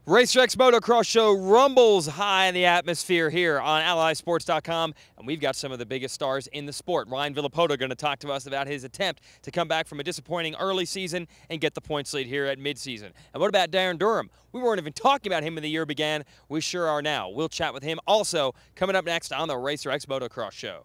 RacerX Motocross Show rumbles high in the atmosphere here on AllySports.com, and we've got some of the biggest stars in the sport. Ryan Villopoto going to talk to us about his attempt to come back from a disappointing early season and get the points lead here at midseason. And what about Darren Durham? We weren't even talking about him when the year began. We sure are now. We'll chat with him also coming up next on the RacerX Motocross Show.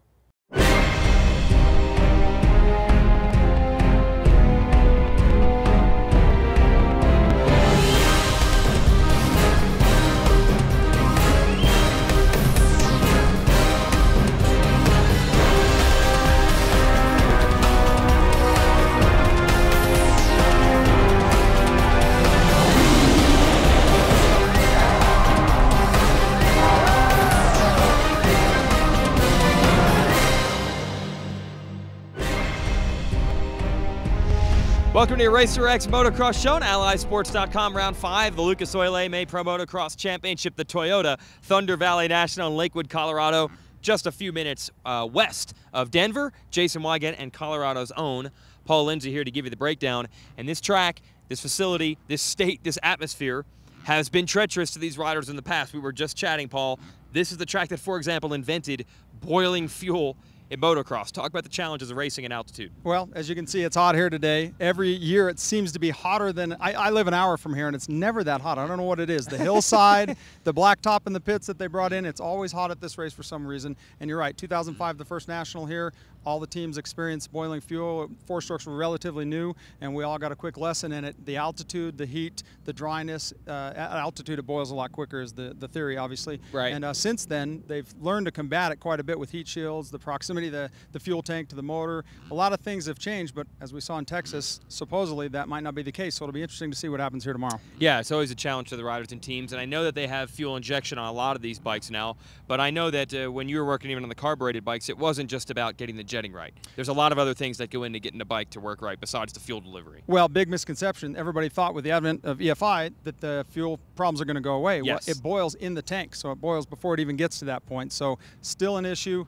Welcome to your RacerX Motocross Show on AllySports.com. Round 5, the Lucas Oil May Pro Motocross Championship, the Toyota Thunder Valley National in Lakewood, Colorado, just a few minutes west of Denver. Jason Weigandt and Colorado's own Paul Lindsay here to give you the breakdown. And this track, this facility, this state, this atmosphere has been treacherous to these riders in the past. We were just chatting, Paul. This is the track that, for example, invented boiling fuel in motocross. Talk about the challenges of racing in altitude. Well, as you can see, it's hot here today. Every year it seems to be hotter than, I live an hour from here and it's never that hot. I don't know what it is. The hillside, the blacktop in the pits that they brought in, it's always hot at this race for some reason. And you're right, 2005, the first national here, all the teams experienced boiling fuel. Four strokes were relatively new and we all got a quick lesson in it. The altitude, the heat, the dryness, at altitude it boils a lot quicker is the theory, obviously. Right. And since then, they've learned to combat it quite a bit with heat shields, the proximity, the fuel tank to the motor. A lot of things have changed, but as we saw in Texas, supposedly that might not be the case. So it'll be interesting to see what happens here tomorrow. Yeah, it's always a challenge to the riders and teams, and I know that they have fuel injection on a lot of these bikes now, but I know that when you were working even on the carbureted bikes, it wasn't just about getting the jetting right. There's a lot of other things that go into getting a bike to work right besides the fuel delivery. Well, big misconception. Everybody thought with the advent of EFI that the fuel problems are going to go away. Yes. Well, it boils in the tank, so it boils before it even gets to that point. So still an issue.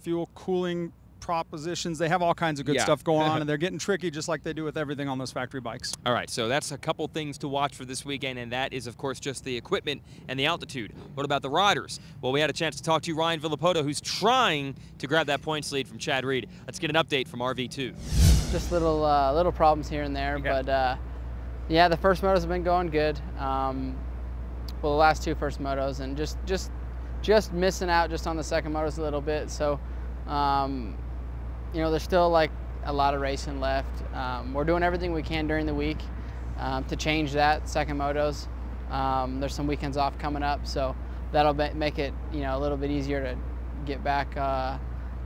Fuel cooling propositions, they have all kinds of good stuff going on, and they're getting tricky just like they do with everything on those factory bikes. All right, so that's a couple things to watch for this weekend, and that is, of course, just the equipment and the altitude. What about the riders? Well, we had a chance to talk to Ryan Villopoto, who's trying to grab that points lead from Chad Reed. Let's get an update from RV2. Just little problems here and there, okay. But yeah, the first motos have been going good. Well, the last two first motos, and just missing out just on the second motos a little bit. So, you know, there's still like a lot of racing left. We're doing everything we can during the week to change that second motos. There's some weekends off coming up, so that'll make it, you know, a little bit easier to get back,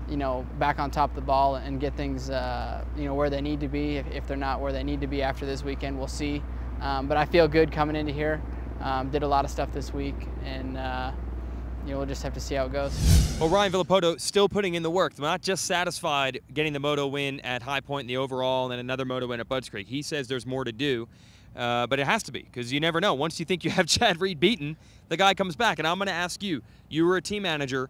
you know, back on top of the ball and get things, you know, where they need to be. If they're not where they need to be after this weekend, we'll see. But I feel good coming into here. Did a lot of stuff this week, and you know, we'll just have to see how it goes. Well, Ryan Villopoto still putting in the work. Not just satisfied getting the moto win at High Point in the overall and then another moto win at Budds Creek. He says there's more to do, but it has to be, because you never know. Once you think you have Chad Reed beaten, the guy comes back. And I'm going to ask you, you were a team manager,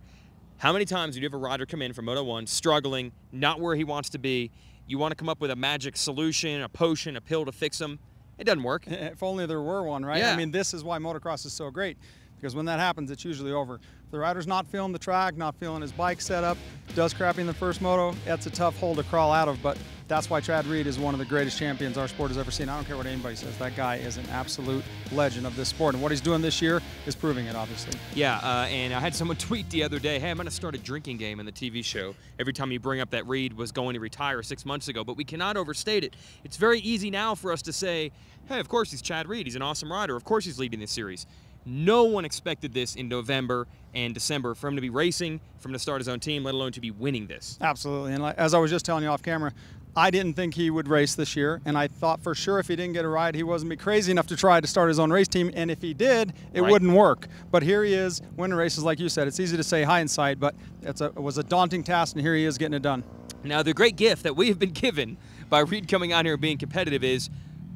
how many times did you have a rider come in from Moto 1 struggling, not where he wants to be? You want to come up with a magic solution, a potion, a pill to fix him. It doesn't work. If only there were one, right? Yeah. I mean, this is why motocross is so great, because when that happens, it's usually over. If the rider's not feeling the track, not feeling his bike setup, does crappy in the first moto, that's a tough hole to crawl out of, but that's why Chad Reed is one of the greatest champions our sport has ever seen. I don't care what anybody says. That guy is an absolute legend of this sport, and what he's doing this year is proving it, obviously. Yeah, and I had someone tweet the other day, hey, I'm going to start a drinking game in the TV show every time you bring up that Reed was going to retire 6 months ago, but we cannot overstate it. It's very easy now for us to say, hey, of course he's Chad Reed. He's an awesome rider. Of course he's leading this series. No one expected this in November and December, for him to be racing, for him to start his own team, let alone to be winning this. Absolutely, and as I was just telling you off camera, I didn't think he would race this year, and I thought for sure if he didn't get a ride, he wasn't be crazy enough to try to start his own race team, and if he did, it wouldn't work. But here he is, winning races like you said. It's easy to say hindsight, but it was a daunting task, and here he is getting it done. Now, the great gift that we have been given by Reed coming out here and being competitive is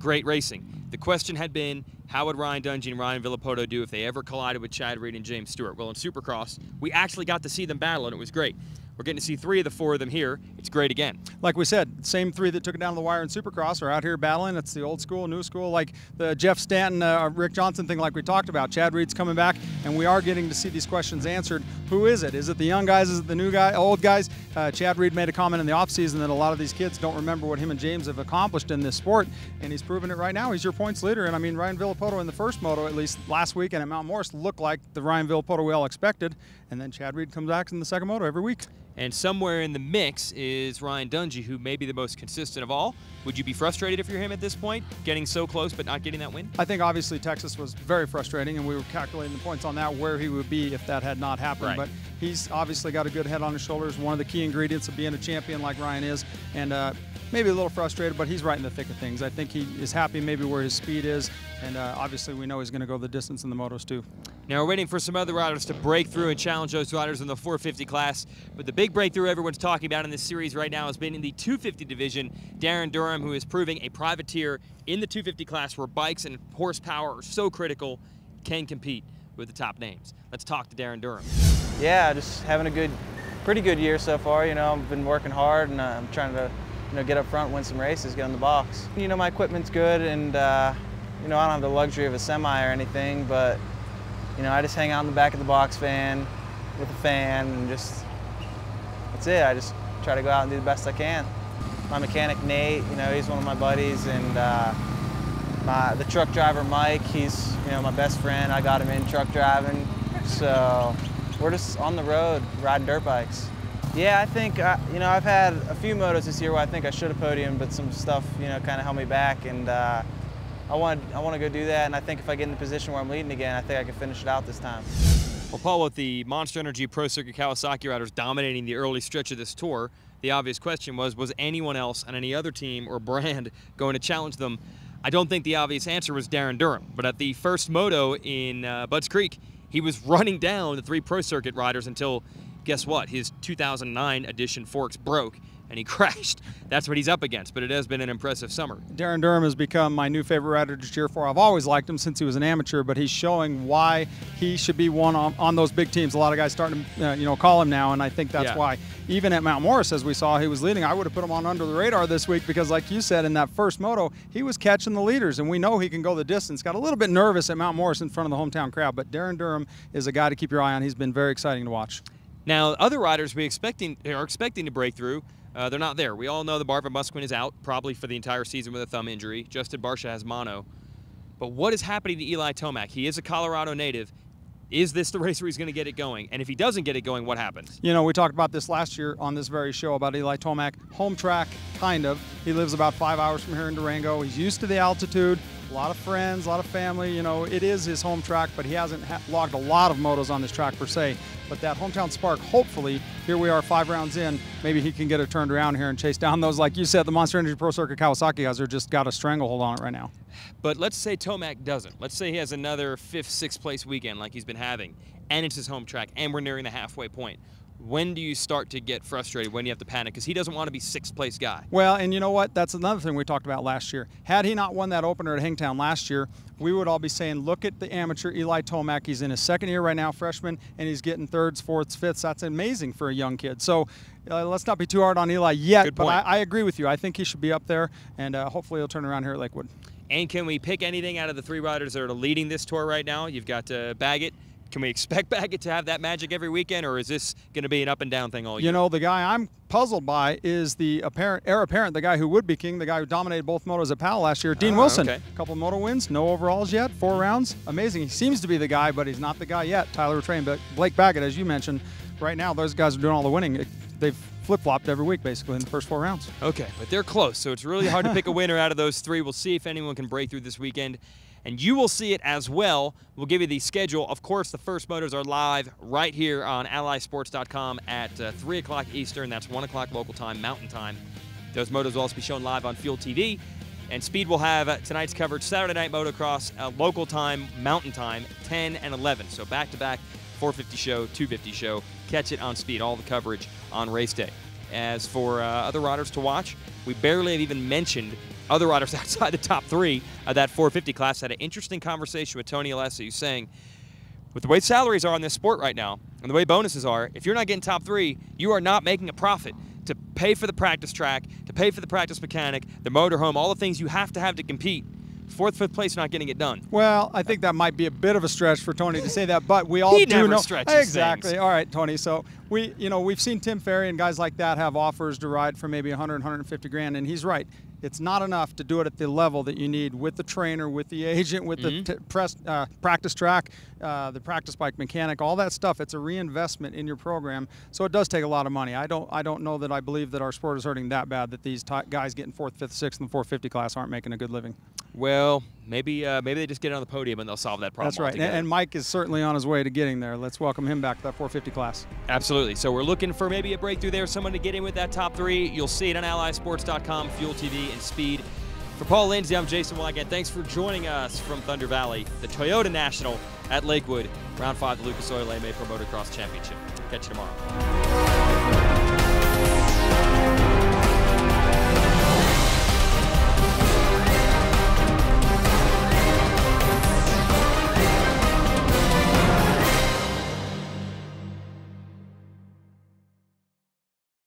great racing. The question had been, how would Ryan Dungey and Ryan Villopoto do if they ever collided with Chad Reed and James Stewart? Well, in Supercross, we actually got to see them battle, and it was great. We're getting to see 3 of the 4 of them here. It's great again. Like we said, same 3 that took it down to the wire in Supercross are out here battling. It's the old school, new school, like the Jeff Stanton, Rick Johnson thing like we talked about. Chad Reed's coming back, and we are getting to see these questions answered. Who is it? Is it the young guys? Is it the new guy, old guys? Chad Reed made a comment in the offseason that a lot of these kids don't remember what him and James have accomplished in this sport, and he's proven it right now. He's your points leader, and I mean, Ryan Villopoto in the first moto, at least last week and at Mount Morris, looked like the Ryan Villopoto we all expected, and then Chad Reed comes back in the second moto every week. And somewhere in the mix is Ryan Dungey, who may be the most consistent of all. Would you be frustrated if you're him at this point, getting so close but not getting that win? I think obviously Texas was very frustrating, and we were calculating the points on that, where he would be if that had not happened. Right. But he's obviously got a good head on his shoulders, one of the key ingredients of being a champion like Ryan is, and maybe a little frustrated, but he's right in the thick of things. I think he is happy maybe where his speed is, and obviously we know he's going to go the distance in the motos too. Now we're waiting for some other riders to break through and challenge those riders in the 450 class, but the big breakthrough everyone's talking about in this series right now has been in the 250 division. Darren Durham, who is proving a privateer in the 250 class where bikes and horsepower are so critical, can compete with the top names. Let's talk to Darren Durham. Yeah, just having a pretty good year so far. You know, I've been working hard, and I'm trying to, get up front, win some races, get in the box. You know, my equipment's good, and I don't have the luxury of a semi or anything, but I just hang out in the back of the box van with a fan, and that's it. I just try to go out and do the best I can. My mechanic Nate, he's one of my buddies, and the truck driver Mike, he's my best friend. I got him in truck driving, so we're just on the road riding dirt bikes. Yeah, I think I've had a few motos this year where I think I should have podiumed, but some stuff kind of held me back, and I want to go do that. And I think if I get in the position where I'm leading again, I think I can finish it out this time. Well, Paul, with the Monster Energy Pro Circuit Kawasaki riders dominating the early stretch of this tour, the obvious question was anyone else on any other team or brand going to challenge them? I don't think the obvious answer was Darren Durham, but at the first moto in Budds Creek, he was running down the 3 Pro Circuit riders until, guess what? His 2009 edition forks broke and he crashed. That's what he's up against, but it has been an impressive summer. Darren Durham has become my new favorite rider to cheer for. I've always liked him since he was an amateur, but he's showing why he should be one on those big teams. A lot of guys starting to call him now, and I think that's why. Even at Mount Morris, as we saw, he was leading. I would have put him on under the radar this week because, like you said, in that first moto, he was catching the leaders, and we know he can go the distance. Got a little bit nervous at Mount Morris in front of the hometown crowd, but Darren Durham is a guy to keep your eye on. He's been very exciting to watch. Now, other riders are expecting to break through. They're not there. We all know that Barva Musquin is out, probably for the entire season with a thumb injury. Justin Barcia has mono. But what is happening to Eli Tomac? He is a Colorado native. Is this the race where he's going to get it going? And if he doesn't get it going, what happens? We talked about this last year on this very show about Eli Tomac. Home track, kind of. He lives about 5 hours from here in Durango. He's used to the altitude. A lot of friends, a lot of family. It is his home track, but he hasn't logged a lot of motos on this track per se. But that hometown spark, hopefully, here we are 5 rounds in, maybe he can get it turned around here and chase down those, like you said, the Monster Energy Pro Circuit Kawasaki guys are just got a stranglehold on it right now. But let's say Tomac doesn't. Let's say he has another 5th, 6th place weekend like he's been having, and it's his home track, and we're nearing the halfway point. When do you start to get frustrated, when you have to panic? Because he doesn't want to be 6th place guy. Well, and you know what? That's another thing we talked about last year. Had he not won that opener at Hangtown last year, we would all be saying, look at the amateur Eli Tomac. He's in his 2nd year right now, freshman, and he's getting 3rds, 4ths, 5ths. That's amazing for a young kid. So let's not be too hard on Eli yet, but I agree with you. I think he should be up there, and hopefully he'll turn around here at Lakewood. And can we pick anything out of the 3 riders that are leading this tour right now? You've got Baggett. Can we expect Baggett to have that magic every weekend, or is this going to be an up-and-down thing all year? The guy I'm puzzled by is the heir apparent, the guy who would be king, the guy who dominated both motos at Powell last year, Dean Wilson. Okay. A couple moto wins, no overalls yet, 4 rounds. Amazing. He seems to be the guy, but he's not the guy yet. Tyler Rattray, but Blake Baggett, as you mentioned, right now those guys are doing all the winning. They've flip-flopped every week, basically, in the first 4 rounds. Okay, but they're close, so it's really hard to pick a winner out of those 3. We'll see if anyone can break through this weekend. And you will see it as well. We'll give you the schedule. Of course, the first motos are live right here on allysports.com at 3 o'clock Eastern. That's 1 o'clock local time, Mountain Time. Those motos will also be shown live on Fuel TV. And Speed will have tonight's coverage, Saturday Night Motocross, local time, Mountain Time, 10 and 11. So back-to-back, 450 show, 250 show. Catch it on Speed, all the coverage on race day. As for other riders to watch, we barely have even mentioned other riders outside the top 3 of that 450 class. Had an interesting conversation with Tony Alessi, who's saying, with the way salaries are in this sport right now and the way bonuses are, if you're not getting top 3, you are not making a profit to pay for the practice track, to pay for the practice mechanic, the motorhome, all the things you have to compete. 4th, 5th place, not getting it done. Well, I think that might be a bit of a stretch for Tony to say that, but we all He do never know stretches exactly. things. All right, Tony. So we've seen Tim Ferry and guys like that have offers to ride for maybe 100, 150 grand, and he's right. It's not enough to do it at the level that you need with the trainer, with the agent, with the practice track, the practice bike mechanic, all that stuff. It's a reinvestment in your program, so it does take a lot of money. I don't know that I believe that our sport is hurting that bad that these guys getting 4th, 5th, 6th, and 450 class aren't making a good living. Well, maybe they just get on the podium and they'll solve that problem. That's right, altogether. and Mike is certainly on his way to getting there. Let's welcome him back to that 450 class. Absolutely. So we're looking for maybe a breakthrough there, someone to get in with that top 3. You'll see it on AllySports.com, Fuel TV, and Speed. For Paul Lindsay, I'm Jason Wygant. Thanks for joining us from Thunder Valley, the Toyota National at Lakewood, Round 5 of the Lucas Oil May Pro Motocross Championship. Catch you tomorrow.